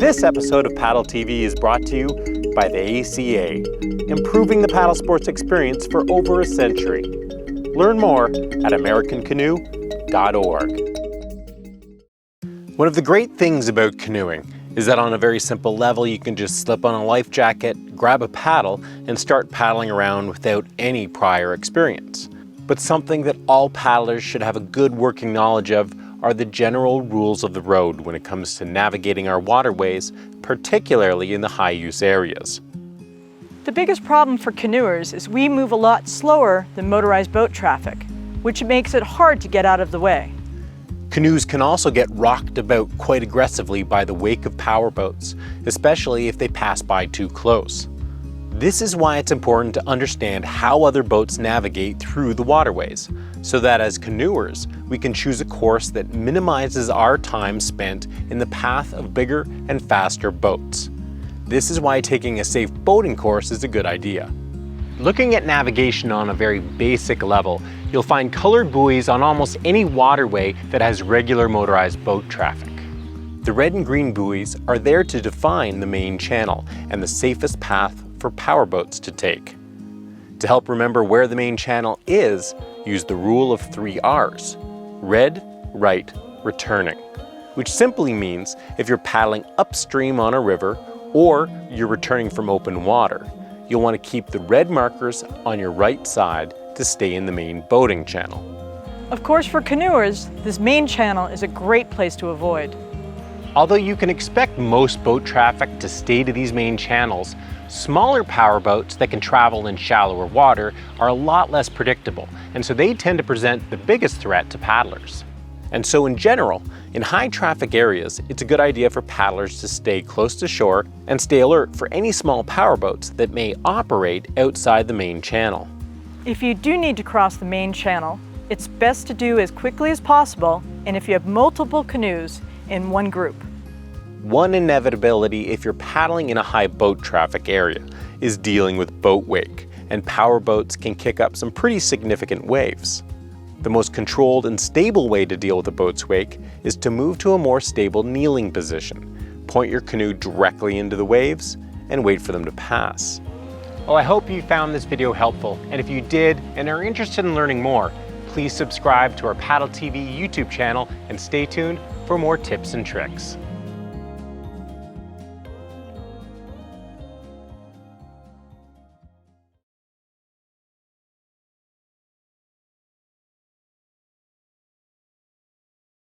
This episode of PaddleTV is brought to you by the ACA, improving the paddle sports experience for over a century. Learn more at americancanoe.org. One of the great things about canoeing is that on a very simple level you can just slip on a life jacket, grab a paddle, and start paddling around without any prior experience. But something that all paddlers should have a good working knowledge of are the general rules of the road when it comes to navigating our waterways, particularly in the high-use areas. The biggest problem for canoers is we move a lot slower than motorized boat traffic, which makes it hard to get out of the way. Canoes can also get rocked about quite aggressively by the wake of powerboats, especially if they pass by too close. This is why it's important to understand how other boats navigate through the waterways, so that as canoers, we can choose a course that minimizes our time spent in the path of bigger and faster boats. This is why taking a safe boating course is a good idea. Looking at navigation on a very basic level, you'll find colored buoys on almost any waterway that has regular motorized boat traffic. The red and green buoys are there to define the main channel and the safest path for powerboats to take. To help remember where the main channel is, use the rule of 3 R's: red, right, returning, which simply means if you're paddling upstream on a river or you're returning from open water, you'll want to keep the red markers on your right side to stay in the main boating channel. Of course, for canoers, this main channel is a great place to avoid. Although you can expect most boat traffic to stay to these main channels, smaller powerboats that can travel in shallower water are a lot less predictable, and so they tend to present the biggest threat to paddlers. And so in general, in high traffic areas, it's a good idea for paddlers to stay close to shore and stay alert for any small powerboats that may operate outside the main channel. If you do need to cross the main channel, it's best to do as quickly as possible, and if you have multiple canoes in one group. One inevitability if you're paddling in a high boat traffic area is dealing with boat wake, and powerboats can kick up some pretty significant waves. The most controlled and stable way to deal with a boat's wake is to move to a more stable kneeling position. Point your canoe directly into the waves and wait for them to pass. Well, I hope you found this video helpful, and if you did and are interested in learning more, please subscribe to our PaddleTV YouTube channel and stay tuned for more tips and tricks.